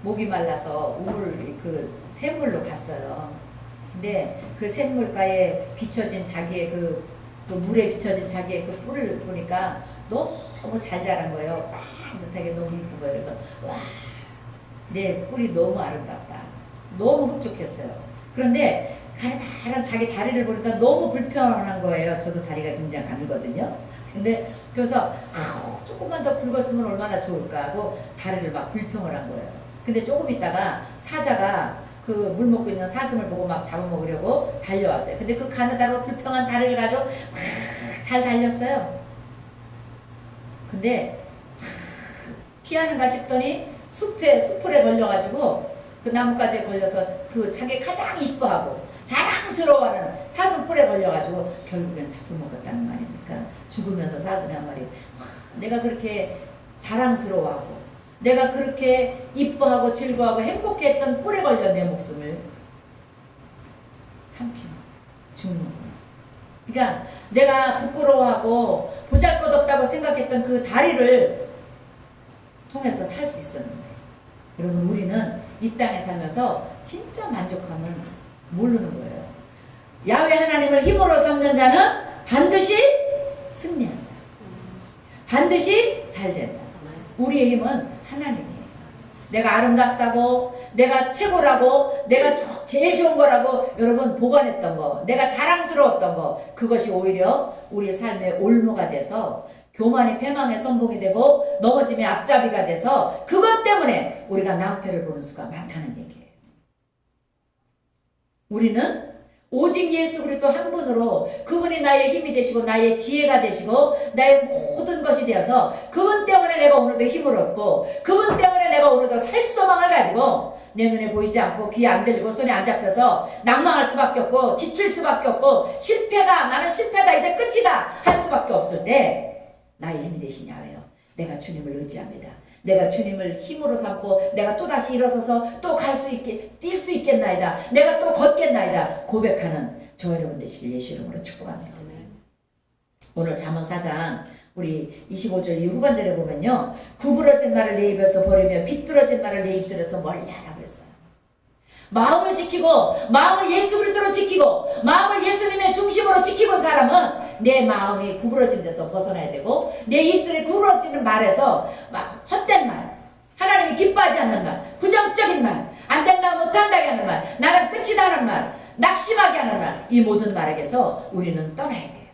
목이 말라서 그 샘물로 갔어요. 근데 그 샘물가에 비춰진 자기의 그 물에 비춰진 자기의 그 뿔을 보니까 너무 잘 자란 거예요. 반듯하게 너무 이쁜 거예요. 그래서 와, 내 뿔이 너무 아름답다. 너무 흡족했어요. 그런데 가느다란 자기 다리를 보니까 너무 불편한 거예요. 저도 다리가 굉장히 가늘거든요. 근데 그래서 조금만 더 굵었으면 얼마나 좋을까 하고 다리를 막 불평을 한 거예요. 근데 조금 있다가 사자가 그 물 먹고 있는 사슴을 보고 막 잡아먹으려고 달려왔어요. 근데 그 가느다랗고 불평한 다리를 가지고 막 잘 달렸어요. 근데 참 피하는가 싶더니 숲에 걸려가지고 그 나뭇가지에 걸려서 그 자기 가장 이뻐하고 자랑스러워하는 사슴뿔에 걸려가지고 결국엔 잡혀먹었다는 거 아닙니까? 죽으면서 사슴이 한 마리, 내가 그렇게 자랑스러워하고 내가 그렇게 이뻐하고 즐거워하고 행복했던 뿔에 걸려 내 목숨을 삼키는 죽는구나. 그러니까 내가 부끄러워하고 보잘것없다고 생각했던 그 다리를 통해서 살 수 있었는데, 여러분 우리는 이 땅에 살면서 진짜 만족함을 모르는 거예요. 야훼 하나님을 힘으로 삼는 자는 반드시 승리한다. 반드시 잘 된다. 우리의 힘은 하나님이에요. 내가 아름답다고, 내가 최고라고, 내가 제일 좋은 거라고 여러분 보관했던 거, 내가 자랑스러웠던 거, 그것이 오히려 우리의 삶의 올무가 돼서 교만이 패망의 선봉이 되고 넘어짐의 앞잡이가 돼서 그것 때문에 우리가 낭패를 보는 수가 많다는 얘기예요. 우리는 오직 예수 그리스도 한 분으로, 그분이 나의 힘이 되시고 나의 지혜가 되시고 나의 모든 것이 되어서 그분 때문에 내가 오늘도 힘을 얻고 그분 때문에 내가 오늘도 살 소망을 가지고 내 눈에 보이지 않고 귀에 안 들리고 손에 안 잡혀서 낭망할 수밖에 없고 지칠 수밖에 없고 실패다, 나는 실패다, 이제 끝이다 할 수밖에 없을 때 나의 힘이 되신 야훼요, 내가 주님을 의지합니다. 내가 주님을 힘으로 삼고 내가 또다시 일어서서 또 갈 수 있게, 뛸 수 있겠나이다, 내가 또 걷겠나이다 고백하는 저 여러분 되시길 예수 이름으로 축복합니다. 오늘 잠언 4장 우리 25절 이 후반절에 보면요, 구부러진 말을 내 입에서 버리며 비뚤어진 말을 내 입술에서 멀리하라 그랬어요. 마음을 지키고 마음을 예수 그리스도로 지키고 마음을 예수님의 중심으로 지키고 사람은 내 마음이 구부러진 데서 벗어나야 되고 내 입술에 구부러지는 말에서 막 헛된 말, 하나님이 기뻐하지 않는 말, 부정적인 말, 안 된다 못한다게 하는 말, 나는 끝이다 하는 말, 낙심하게 하는 말, 이 모든 말에게서 우리는 떠나야 돼요.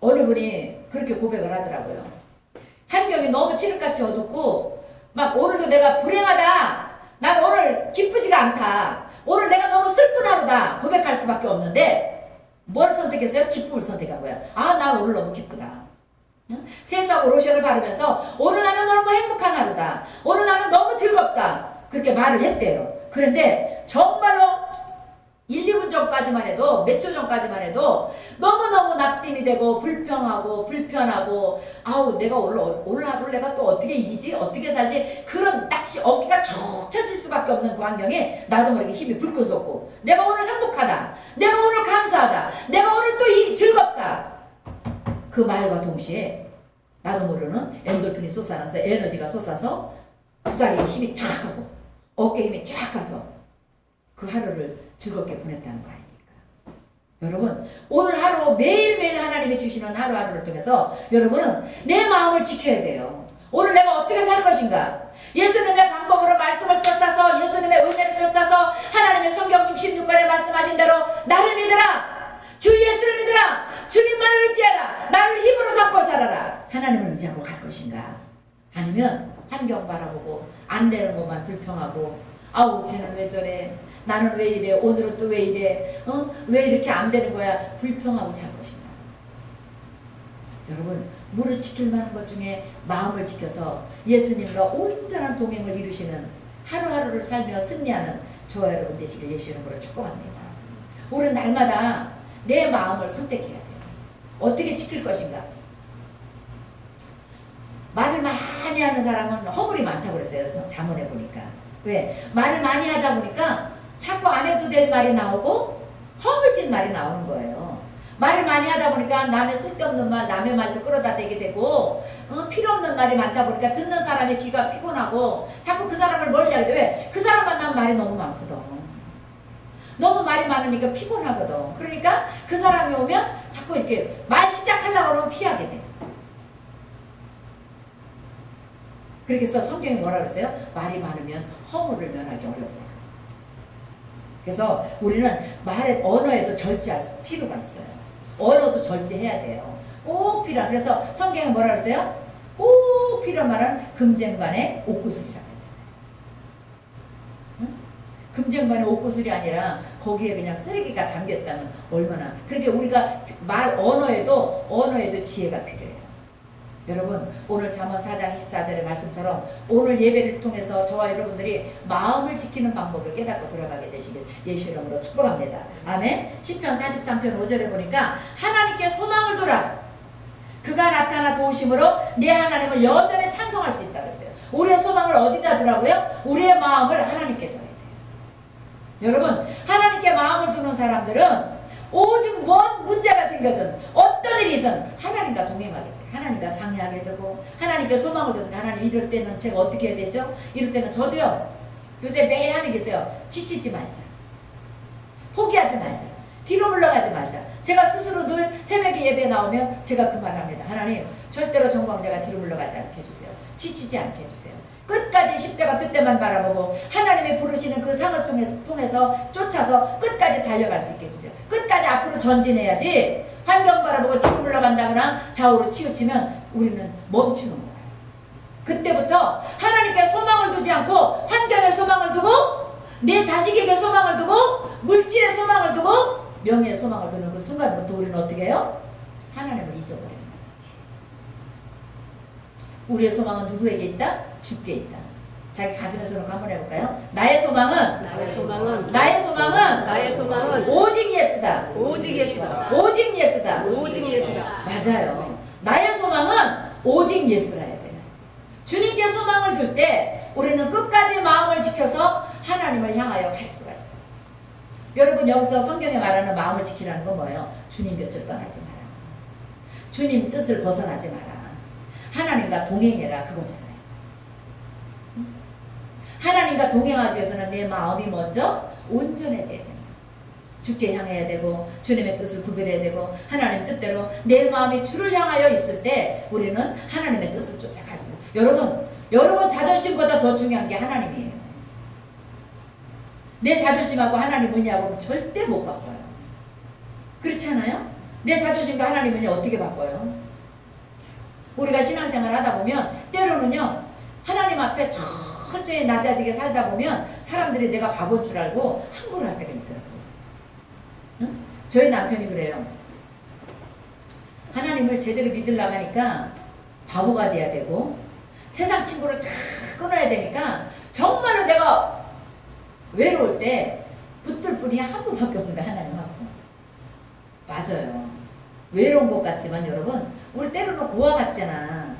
어느 분이 그렇게 고백을 하더라고요. 환경이 너무 칠흑같이 어둡고 막 오늘도 내가 불행하다, 난 오늘 기쁘지가 않다, 오늘 내가 너무 슬픈 하루다 고백할 수밖에 없는데 뭘 선택했어요? 기쁨을 선택한 거야. 아, 나 오늘 너무 기쁘다. 세수하고 로션을 바르면서 오늘 나는 너무 행복한 하루다, 오늘 나는 너무 즐겁다, 그렇게 말을 했대요. 그런데 정말로 1, 2분 전까지만 해도, 몇 초 전까지만 해도 너무너무 낙심이 되고 불평하고 불편하고, 아우 내가 오늘 하루를 내가 또 어떻게 이기지, 어떻게 살지, 그런 어깨가 척 쳐질 수밖에 없는 그 환경에 나도 모르게 힘이 불끈 솟고, 내가 오늘 행복하다, 내가 오늘 감사하다, 내가 오늘 또 즐겁다, 그 말과 동시에 나도 모르는 엔돌핀이 솟아나서 에너지가 솟아서 두 다리에 힘이 쫙 가고 어깨에 힘이 쫙 가서 그 하루를 즐겁게 보냈다는 거 아닙니까? 여러분 오늘 하루 매일매일 하나님이 주시는 하루하루를 통해서 여러분은 내 마음을 지켜야 돼요. 오늘 내가 어떻게 살 것인가, 예수님의 방법으로 말씀을 쫓아서, 예수님의 은혜를 쫓아서 하나님의 성경 66권에 말씀하신 대로 나를 믿으라, 주 예수를 믿으라, 주님만을 의지하라, 나를 힘으로 삼고 살아라, 하나님을 의지하고 갈 것인가, 아니면 환경 바라보고 안 되는 것만 불평하고, 아우 쟤는 왜 저래, 나는 왜 이래, 오늘은 또 왜 이래, 왜 이렇게 안 되는 거야, 불평하고 살 것인가. 여러분 무릇 지킬 만한 것 중에 마음을 지켜서 예수님과 온전한 동행을 이루시는 하루하루를 살며 승리하는 저와 여러분 되시길 예수 이름으로 축복합니다. 우리는 날마다 내 마음을 선택해야 돼요. 어떻게 지킬 것인가. 말을 많이 하는 사람은 허물이 많다고 그랬어요. 잠언에 보니까. 왜? 말을 많이 하다 보니까 자꾸 안 해도 될 말이 나오고 허물진 말이 나오는 거예요. 말을 많이 하다 보니까 남의 쓸데없는 말, 남의 말도 끌어다 대게 되고 필요 없는 말이 많다 보니까 듣는 사람의 귀가 피곤하고 자꾸 그 사람을 멀리 하게 돼. 왜? 그 사람 만나면 말이 너무 많거든. 너무 말이 많으니까 피곤하거든. 그러니까 그 사람이 오면 자꾸 이렇게 말 시작하려고 그러면 피하게 돼. 그렇게 해서 성경이 뭐라 그랬어요? 말이 많으면 허물을 면하기 어렵다. 그래서 우리는 말에, 언어에도 절제할 필요가 있어요. 언어도 절제해야 돼요. 꼭 필요한. 그래서 성경에 뭐라 그랬어요? 꼭 필요한 말은 금쟁반의 옥구슬이라고 했잖아요. 응? 금쟁반의 옥구슬이 아니라 거기에 그냥 쓰레기가 담겼다면 얼마나. 그러니까 우리가 언어에도 지혜가 필요해요. 여러분, 오늘 잠언 4장 24절의 말씀처럼 오늘 예배를 통해서 저와 여러분들이 마음을 지키는 방법을 깨닫고 돌아가게 되시길 예수 이름으로 축복합니다. 아멘. 시편 43편 5절에 보니까 하나님께 소망을 두라. 그가 나타나 도우심으로 내 하나님을 여전히 찬송할 수 있다 그랬어요. 우리의 소망을 어디다 두라고요? 우리의 마음을 하나님께 둬야 돼요. 여러분, 하나님께 마음을 두는 사람들은 오직 뭔 문제가 생겨든 어떤 일이든 하나님과 동행하게 돼요. 하나님과 상의하게 되고 하나님께 소망을 두고 하나님 이럴 때는 제가 어떻게 해야 되죠? 이럴 때는 저도요. 요새 매일 하는 게 있어요. 지치지 말자. 포기하지 말자. 뒤로 물러가지 말자. 제가 스스로 늘 새벽에 예배에 나오면 제가 그 말 합니다. 하나님 절대로 정광자가 뒤로 물러가지 않게 해주세요. 지치지 않게 해주세요. 끝까지 십자가 표대만 바라보고 하나님이 부르시는 그 상을 통해서 쫓아서 끝까지 달려갈 수 있게 해주세요. 끝까지 앞으로 전진해야지 환경 바라보고 뒤로 물러간다거나 좌우로 치우치면 우리는 멈추는 거예요. 그때부터 하나님께 소망을 두지 않고 환경에 소망을 두고 내 자식에게 소망을 두고 물질에 소망을 두고 명예에 소망을 두는 그 순간부터 우리는 어떻게 해요? 하나님을 잊어버려요. 우리의 소망은 누구에게 있다? 주께 있다. 자기 가슴에 손을 한번 해볼까요? 나의 소망은 오직 예수다. 오직 예수다. 오직 예수다. 오직 예수다. 맞아요. 나의 소망은 오직 예수라 해야 돼요. 주님께 소망을 둘 때 우리는 끝까지 마음을 지켜서 하나님을 향하여 갈 수가 있어요. 여러분, 여기서 성경에 말하는 마음을 지키라는 건 뭐예요? 주님 곁을 떠나지 마라. 주님 뜻을 벗어나지 마라. 하나님과 동행해라, 그거잖아요. 하나님과 동행하기 위해서는 내 마음이 먼저 온전해져야 되는 거죠. 주께 향해야 되고 주님의 뜻을 구별해야 되고 하나님 뜻대로 내 마음이 주를 향하여 있을 때 우리는 하나님의 뜻을 쫓아갈 수 있어요. 여러분 자존심보다 더 중요한 게 하나님이에요. 내 자존심하고 하나님 은혜하고는 절대 못 바꿔요. 그렇지 않아요? 내 자존심과 하나님 은혜 어떻게 바꿔요? 우리가 신앙생활 하다 보면 때로는요, 하나님 앞에 철저히 낮아지게 살다 보면 사람들이 내가 바보인 줄 알고 함부로 할 때가 있더라고요. 응? 저희 남편이 그래요. 하나님을 제대로 믿으려고 하니까 바보가 돼야 되고 세상 친구를 다 끊어야 되니까 정말로 내가 외로울 때 붙들 분이 한 분밖에 없는데 하나님하고. 맞아요. 외로운 것 같지만 여러분, 우리 때로는 고아 같잖아.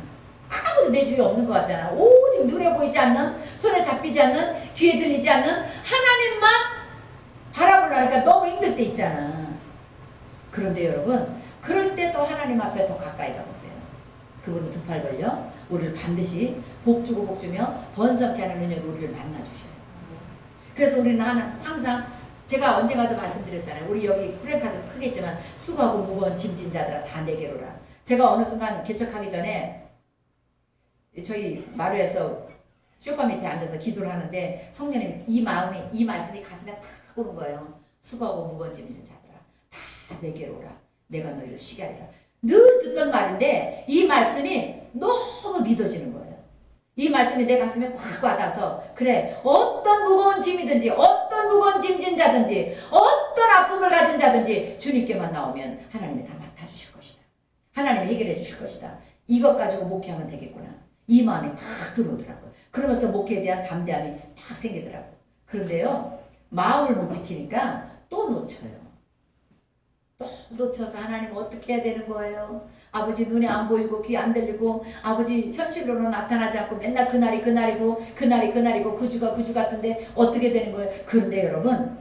아무도 내 주위에 없는 것 같잖아. 오직 눈에 보이지 않는, 손에 잡히지 않는, 귀에 들리지 않는 하나님만 바라보려니까 너무 힘들 때 있잖아. 그런데 여러분, 그럴 때 또 하나님 앞에 더 가까이 가보세요. 그분은 두 팔 벌려 우리를 반드시 복주고 복주며 번성케 하는 은혜로 우리를 만나주셔요. 그래서 우리는 항상 제가 언젠가도 말씀드렸잖아요. 우리 여기 프랭카드도 크겠지만 수고하고 무거운 짐진 자들아 다 내게로라. 제가 어느 순간 개척하기 전에 저희 마루에서 소파 밑에 앉아서 기도를 하는데 성령님이 이 말씀이 가슴에 탁 오는 거예요. 수고하고 무거운 짐진 자들아 다 내게로라. 내가 너희를 쉬게 하리라. 늘 듣던 말인데 이 말씀이 너무 믿어지는 거예요. 이 말씀이 내 가슴에 확 와닿아서 그래, 어떤 무거운 짐이든지 어떤 무거운 짐진 자든지 어떤 아픔을 가진 자든지 주님께만 나오면 하나님이 다 맡아주실 것이다. 하나님이 해결해 주실 것이다. 이것 가지고 목회하면 되겠구나. 이 마음이 탁 들어오더라고요. 그러면서 목회에 대한 담대함이 탁 생기더라고요. 그런데요, 마음을 못 지키니까 또 놓쳐요. 또 놓쳐서 하나님 어떻게 해야 되는 거예요? 아버지 눈에 안 보이고 귀 안 들리고 아버지 현실로는 나타나지 않고 맨날 그날이 그날이고 그날이 그날이고 그 주가 그 주 같은데 어떻게 되는 거예요? 그런데 여러분,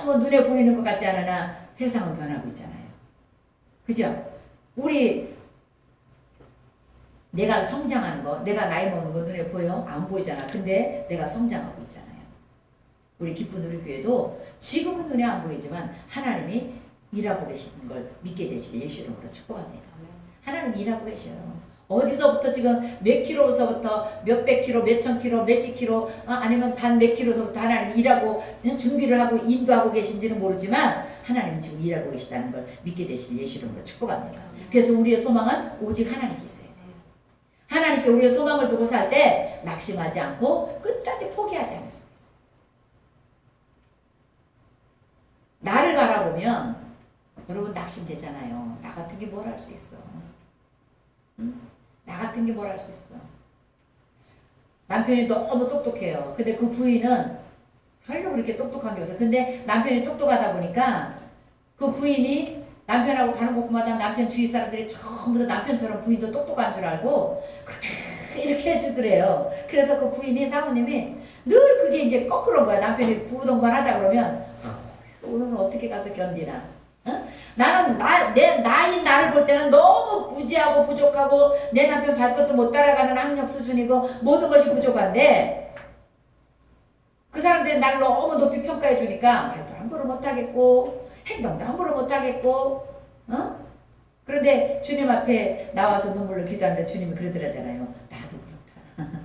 너무 눈에 보이는 것 같지 않으나 세상은 변하고 있잖아요. 그죠? 우리 내가 성장하는 거, 내가 나이 먹는 거 눈에 보여? 안 보이잖아. 근데 내가 성장하고 있잖아요. 우리 기쁜 우리 교회도 지금은 눈에 안 보이지만 하나님이 일하고 계시는 걸 믿게 되시길 예수 이름으로 축복합니다. 하나님 일하고 계셔요. 어디서부터 지금 몇 킬로서부터 몇백 킬로, 몇천 킬로, 몇십 킬로, 아니면 단 몇 킬로서부터 하나님이 일하고 준비를 하고 인도하고 계신지는 모르지만 하나님 지금 일하고 계시다는 걸 믿게 되시길 예수 이름으로 축복합니다. 그래서 우리의 소망은 오직 하나님께 있어야 돼요. 하나님께 우리의 소망을 두고 살 때 낙심하지 않고 끝까지 포기하지 않을 수가 있어요. 나를 바라보면 여러분 낙심되잖아요. 나 같은 게 뭘 할 수 있어. 응? 나 같은 게 뭘 할 수 있어. 남편이 너무 똑똑해요. 근데 그 부인은 별로 그렇게 똑똑한 게 없어요. 근데 남편이 똑똑하다 보니까 그 부인이 남편하고 가는 곳마다 남편 주위 사람들이 전부 다 남편처럼 부인도 똑똑한 줄 알고 그렇게 이렇게 해주더래요. 그래서 그 부인이 사모님이 늘 그게 이제 거꾸로인 거야. 남편이 부동반 하자 그러면 오늘은 어떻게 가서 견디나. 어? 나는 나를 볼 때는 너무 무지하고 부족하고 내 남편 발것도 못 따라가는 학력 수준이고 모든 것이 부족한데 그 사람들이 나를 너무 높이 평가해 주니까 말도 함부로 못하겠고 행동도 함부로 못하겠고 그런데 주님 앞에 나와서 눈물로 기도하는데 주님이 그러더라잖아요. 나도 그렇다.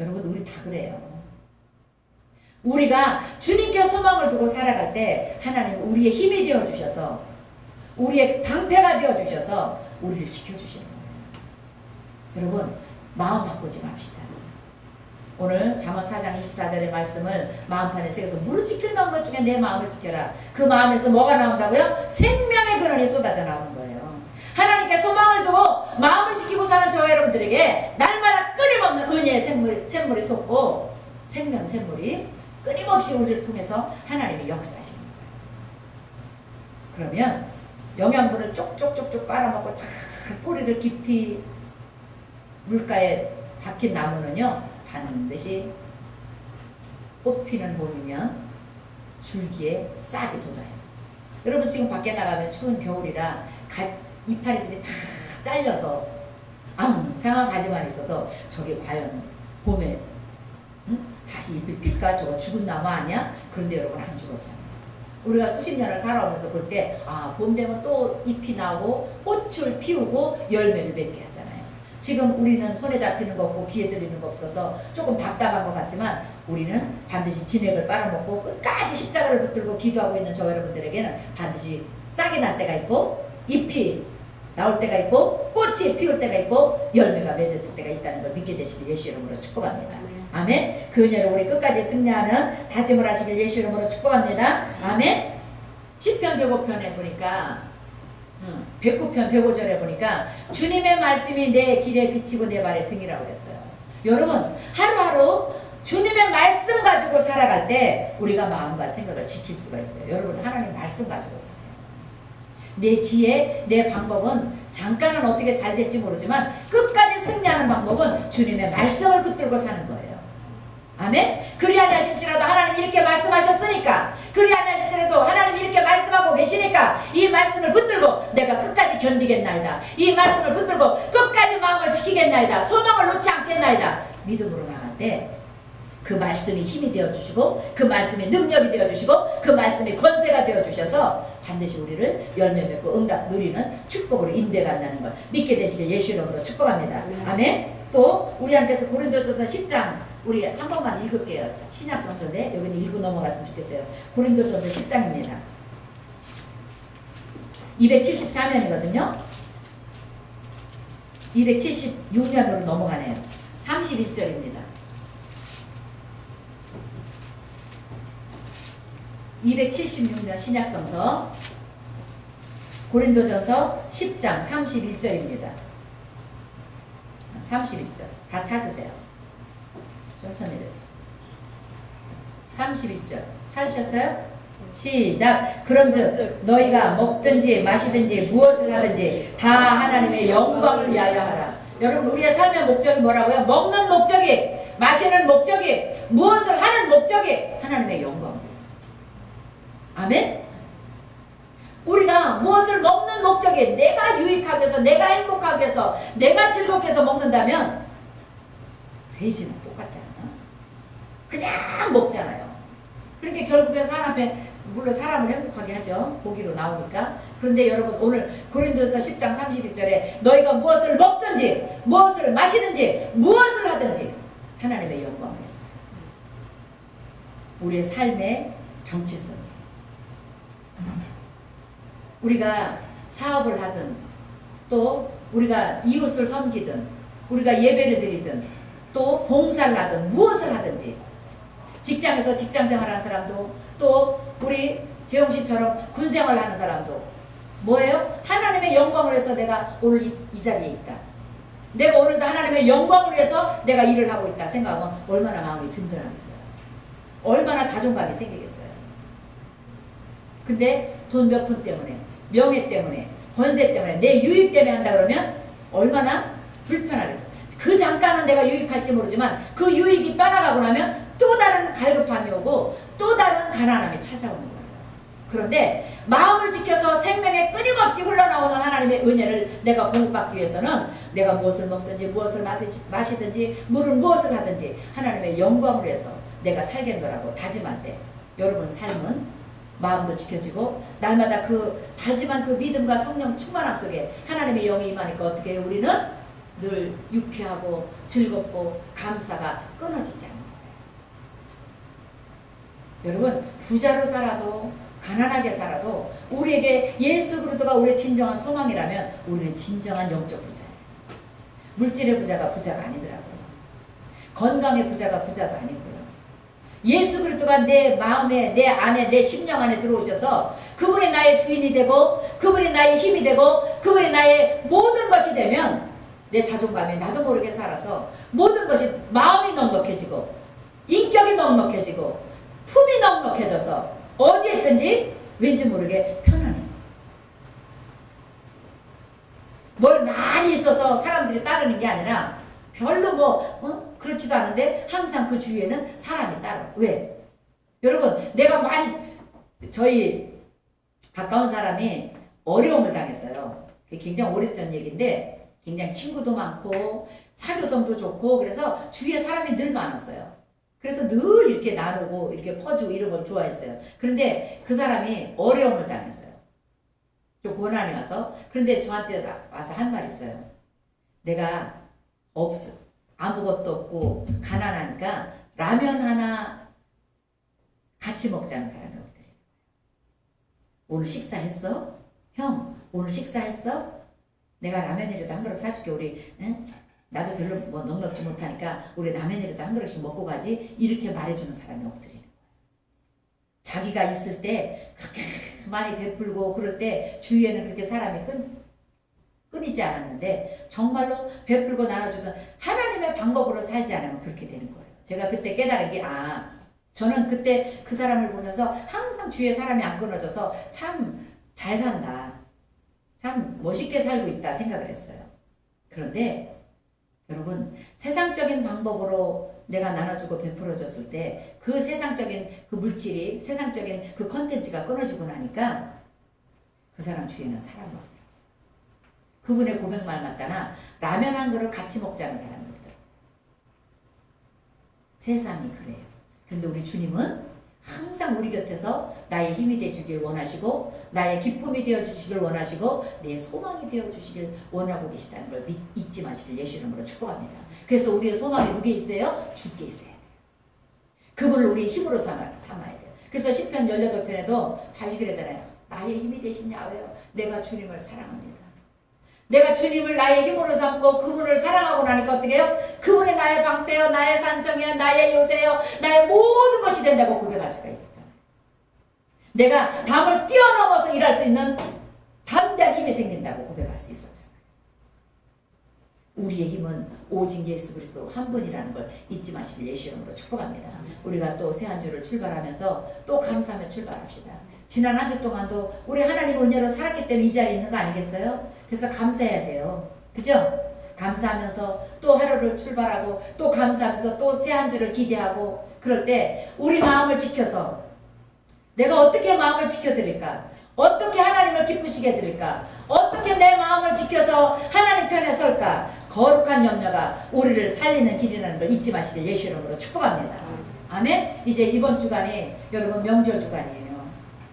여러분 우리 다 그래요. 우리가 주님께 소망을 두고 살아갈 때 하나님이 우리의 힘이 되어주셔서 우리의 방패가 되어주셔서 우리를 지켜주시는 거예요. 여러분 마음 바꾸지 맙시다. 오늘 잠언 4장 24절의 말씀을 마음판에 새겨서 무릇 지킬 만한 것 중에 내 마음을 지켜라. 그 마음에서 뭐가 나온다고요? 생명의 근원이 쏟아져 나오는 거예요. 하나님께 소망을 두고 마음을 지키고 사는 저 여러분들에게 날마다 끊임없는 은혜의 샘물이 솟고 생명 샘물이 끊임없이 우리를 통해서 하나님이 역사하시는 거예요. 그러면 영양분을 쪽쪽쪽쪽 빨아먹고 잘 뿌리를 깊이 물가에 박힌 나무는요 반드시 꽃피는 봄이면 줄기에 싹이 돋아요. 여러분 지금 밖에 나가면 추운 겨울이라 이파리들이 다 잘려서 앙상한 가지만 있어서 저게 과연 봄에 다시 잎이 필까? 저거 죽은 나무 아니야? 그런데 여러분 안 죽었잖아요. 우리가 수십 년을 살아오면서 볼 때 봄 되면 또 잎이 나고 꽃을 피우고 열매를 맺게 하잖아요. 지금 우리는 손에 잡히는 거 없고 귀에 들리는 거 없어서 조금 답답한 것 같지만 우리는 반드시 진액을 빨아먹고 끝까지 십자가를 붙들고 기도하고 있는 저 여러분들에게는 반드시 싹이 날 때가 있고 잎이 나올 때가 있고 꽃이 피울 때가 있고 열매가 맺어질 때가 있다는 걸 믿게 되시길 예수 이름으로 축복합니다. 아멘. 그 은혜로 우리 끝까지 승리하는 다짐을 하시길 예수 이름으로 축복합니다. 아멘. 시편 105편에 보니까 109편 105절에 보니까 주님의 말씀이 내 길에 비치고 내 발에 등이라고 그랬어요. 여러분 하루하루 주님의 말씀 가지고 살아갈 때 우리가 마음과 생각을 지킬 수가 있어요. 여러분 하나님 말씀 가지고 사세요. 내 지혜, 내 방법은 잠깐은 어떻게 잘 될지 모르지만 끝까지 승리하는 방법은 주님의 말씀을 붙들고 사는 거예요. 아멘? 그리 아니하실지라도 하나님이 이렇게 말씀하셨으니까 그리 아니하실지라도 하나님이 이렇게 말씀하고 계시니까 이 말씀을 붙들고 내가 끝까지 견디겠나이다. 이 말씀을 붙들고 끝까지 마음을 지키겠나이다. 소망을 놓지 않겠나이다. 믿음으로 나갈 때 그 말씀이 힘이 되어주시고 그 말씀이 능력이 되어주시고 그 말씀이 권세가 되어주셔서 반드시 우리를 열매 맺고 응답 누리는 축복으로 인도해 간다는 걸 믿게 되시길 예수 이름으로 축복합니다. 아멘. 또 우리 함께서 고린도전서 10장 우리 한 번만 읽을게요. 신약 성서인데 여기는 읽고 넘어갔으면 좋겠어요. 고린도전서 10장입니다. 274면이거든요. 276면으로 넘어가네요. 31절입니다. 276면 신약성서 고린도전서 10장 31절입니다. 31절 다 찾으세요. 천천히 31절 찾으셨어요? 시작. 그런즉 너희가 먹든지 마시든지 무엇을 하든지 다 하나님의 영광을 위하여 하라. 여러분 우리의 삶의 목적이 뭐라고요? 먹는 목적이, 마시는 목적이, 무엇을 하는 목적이 하나님의 영광을 위해서. 아멘? 우리가 무엇을 먹는 목적이 내가 유익하기 위해서, 내가 행복하기 위해서, 내가 즐겁게 해서 먹는다면 돼지는 똑같지 않나? 그냥 먹잖아요. 그렇게 결국에 물론 사람을 행복하게 하죠. 고기로 나오니까. 그런데 여러분 오늘 고린도서 10장 31절에 너희가 무엇을 먹든지 무엇을 마시든지 무엇을 하든지 하나님의 영광을 위해서. 우리의 삶의 정체성이에요. 우리가 사업을 하든 또 우리가 이웃을 섬기든 우리가 예배를 드리든 또 봉사를 하든 무엇을 하든지 직장에서 직장생활하는 사람도 또 우리 재영씨처럼 군생활하는 사람도 뭐예요? 하나님의 영광을 위해서 내가 오늘 이 자리에 있다. 내가 오늘도 하나님의 영광을 위해서 내가 일을 하고 있다 생각하면 얼마나 마음이 든든하겠어요. 얼마나 자존감이 생기겠어요. 근데 돈 몇 푼 때문에 명예 때문에 권세 때문에 내 유익 때문에 한다 그러면 얼마나 불편하겠어요. 그 잠깐은 내가 유익할지 모르지만 그 유익이 떠나가고 나면 또 다른 갈급함이 오고 또 다른 가난함이 찾아오는 거예요. 그런데 마음을 지켜서 생명에 끊임없이 흘러나오는 하나님의 은혜를 내가 공급받기 위해서는 내가 무엇을 먹든지 무엇을 마시든지 물을 무엇을 하든지 하나님의 영광을 위해서 내가 살겠노라고 다짐할 때 여러분 삶은 마음도 지켜지고 날마다 그 다짐한 그 믿음과 성령 충만함 속에 하나님의 영이 임하니까 어떻게 해요? 우리는 늘 유쾌하고 즐겁고 감사가 끊어지지 않는 거예요. 여러분 부자로 살아도 가난하게 살아도 우리에게 예수 그리스도가 우리의 진정한 소망이라면 우리는 진정한 영적 부자예요. 물질의 부자가 부자가 아니더라고요. 건강의 부자가 부자도 아니고요. 예수 그리스도가 내 마음에 내 안에 내 심령 안에 들어오셔서 그분이 나의 주인이 되고 그분이 나의 힘이 되고 그분이 나의 모든 것이 되면 내 자존감이 나도 모르게 살아서 모든 것이 마음이 넉넉해지고 인격이 넉넉해지고 품이 넉넉해져서 어디에 있든지 왠지 모르게 편안해. 뭘 많이 있어서 사람들이 따르는 게 아니라 별로 그렇지도 않은데 항상 그 주위에는 사람이 따라. 왜? 여러분 내가 많이 저희 가까운 사람이 어려움을 당했어요. 그게 굉장히 오래전 얘기인데 굉장히 친구도 많고 사교성도 좋고 그래서 주위에 사람이 늘 많았어요. 그래서 늘 이렇게 나누고 이렇게 퍼주고 이런 걸 좋아했어요. 그런데 그 사람이 어려움을 당했어요. 좀 고난이 와서. 그런데 저한테 와서 한 말 있어요. 내가 아무것도 없고 가난하니까 라면 하나 같이 먹자는 사람이 없더래요. 오늘 식사했어? 형 오늘 식사했어? 내가 라면이라도 한 그릇 사줄게. 우리 응? 나도 별로 넉넉지 못하니까 우리 라면이라도 한 그릇씩 먹고 가지. 이렇게 말해주는 사람이 없더래요. 자기가 있을 때 그렇게 많이 베풀고 그럴 때 주위에는 그렇게 사람이 끊이지 않았는데 정말로 베풀고 나눠주던 하나님의 방법으로 살지 않으면 그렇게 되는 거예요. 제가 그때 깨달은 게 저는 그때 그 사람을 보면서 항상 주위에 사람이 안 끊어져서 참 잘 산다. 참 멋있게 살고 있다 생각을 했어요. 그런데 여러분 세상적인 방법으로 내가 나눠주고 베풀어줬을 때 그 세상적인 그 물질이 세상적인 그 컨텐츠가 끊어지고 나니까 그 사람 주위에는 사람이 없더라고요. 그분의 고백말 맞다나 라면 한 그릇 같이 먹자는 사람이 없더라고요. 세상이 그래요. 그런데 우리 주님은 항상 우리 곁에서 나의 힘이 되어주길 원하시고 나의 기쁨이 되어주시길 원하시고 내 소망이 되어주시길 원하고 계시다는 걸 잊지 마시길 예수 이름으로 축복합니다. 그래서 우리의 소망이 누구에 있어요? 주께 있어야 돼요. 그분을 우리의 힘으로 삼아야 돼요. 그래서 시편 18편에도 다윗이 그러잖아요. 나의 힘이 되신 야훼여 내가 주님을 사랑합니다. 내가 주님을 나의 힘으로 삼고 그분을 사랑하고 나니까 어떻게 해요? 그분이 나의 방패요, 나의 산성이요, 나의 요새요, 나의 모든 것이 된다고 고백할 수가 있었잖아요. 내가 담을 뛰어넘어서 일할 수 있는 담대한 힘이 생긴다고 고백할 수 있었잖아요. 우리의 힘은 오직 예수 그리스도 한 분이라는 걸 잊지 마시길 예수 이름으로 축복합니다. 우리가 또 새 한 주를 출발하면서 또 감사하며 출발합시다. 지난 한 주 동안도 우리 하나님 은혜로 살았기 때문에 이 자리에 있는 거 아니겠어요? 그래서 감사해야 돼요. 그죠? 감사하면서 또 하루를 출발하고 또 감사하면서 또 새 한 주를 기대하고 그럴 때 우리 마음을 지켜서 내가 어떻게 마음을 지켜드릴까? 어떻게 하나님을 기쁘시게 해드릴까? 어떻게 내 마음을 지켜서 하나님 편에 설까? 거룩한 염려가 우리를 살리는 길이라는 걸 잊지 마시길 예수 이름으로 축복합니다. 아멘. 이제 이번 주간이 여러분 명절 주간이에요.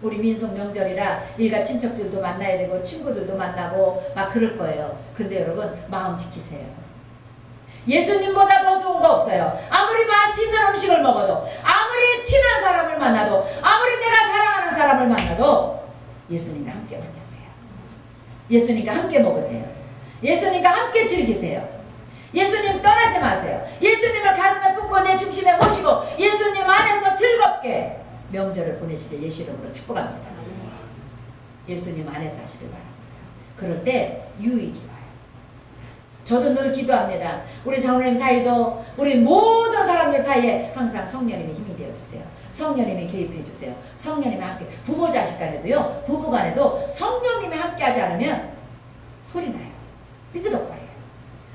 우리 민속 명절이라 일가 친척들도 만나야 되고 친구들도 만나고 막 그럴 거예요. 근데 여러분 마음 지키세요. 예수님보다 더 좋은 거 없어요. 아무리 맛있는 음식을 먹어도, 아무리 친한 사람을 만나도, 아무리 내가 사랑하는 사람을 만나도 예수님과 함께 만나세요. 예수님과 함께 먹으세요. 예수님과 함께 즐기세요. 예수님 떠나지 마세요. 예수님을 가슴에 품고 내 중심에 모시고 예수님 안에서 즐겁게 명절을 보내시길 예수 이름으로 축복합니다. 예수님 안에서 하시길 바랍니다. 그럴 때 유익이 와요. 저도 늘 기도합니다. 우리 장로님 사이도 우리 모든 사람들 사이에 항상 성령님이 힘이 되어주세요. 성령님이 개입해주세요. 성령님이 함께, 부모 자식 간에도요, 부부 간에도 성령님이 함께 하지 않으면 소리 나요. 삐그덕거려요.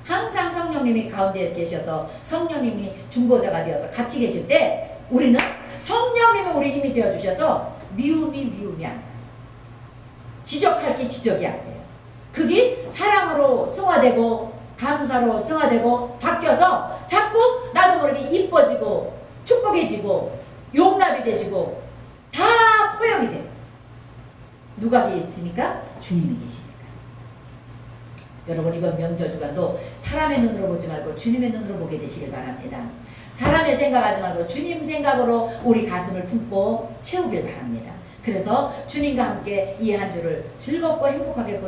항상 성령님이 가운데 계셔서 성령님이 중보자가 되어서 같이 계실 때 우리는 성령님이 우리 힘이 되어주셔서 미움이 안 돼요. 지적할 게 지적이 안 돼요. 그게 사랑으로 승화되고 감사로 승화되고 바뀌어서 자꾸 나도 모르게 이뻐지고 축복해지고 용납이 되지고 다 포용이 돼요. 누가 계시니까? 주님이 계시니까. 여러분 이번 명절 주간도 사람의 눈으로 보지 말고 주님의 눈으로 보게 되시길 바랍니다. 사람의 생각하지 말고 주님 생각으로 우리 가슴을 품고 채우길 바랍니다. 그래서 주님과 함께 이 한 주를 즐겁고 행복하게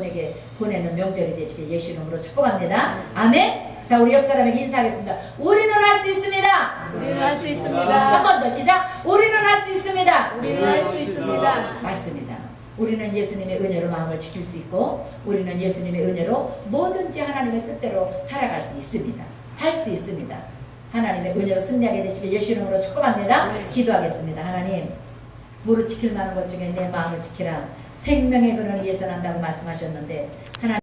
보내는 명절이 되시길 예수 이름으로 축복합니다. 아멘. 자, 우리 옆 사람에게 인사하겠습니다. 우리는 할 수 있습니다. 우리는 할 수 있습니다. 한 번 더 시작. 우리는 할 수 있습니다. 우리는 할 수 있습니다. 맞습니다. 우리는 예수님의 은혜로 마음을 지킬 수 있고 우리는 예수님의 은혜로 뭐든지 하나님의 뜻대로 살아갈 수 있습니다. 할 수 있습니다. 하나님의 은혜로 승리하게 되시길 예수 이름으로 축복합니다. 기도하겠습니다. 하나님, 무릇 지킬 만한 것 중에 내 마음을 지키라. 생명의 근원이 예선한다고 말씀하셨는데 하나님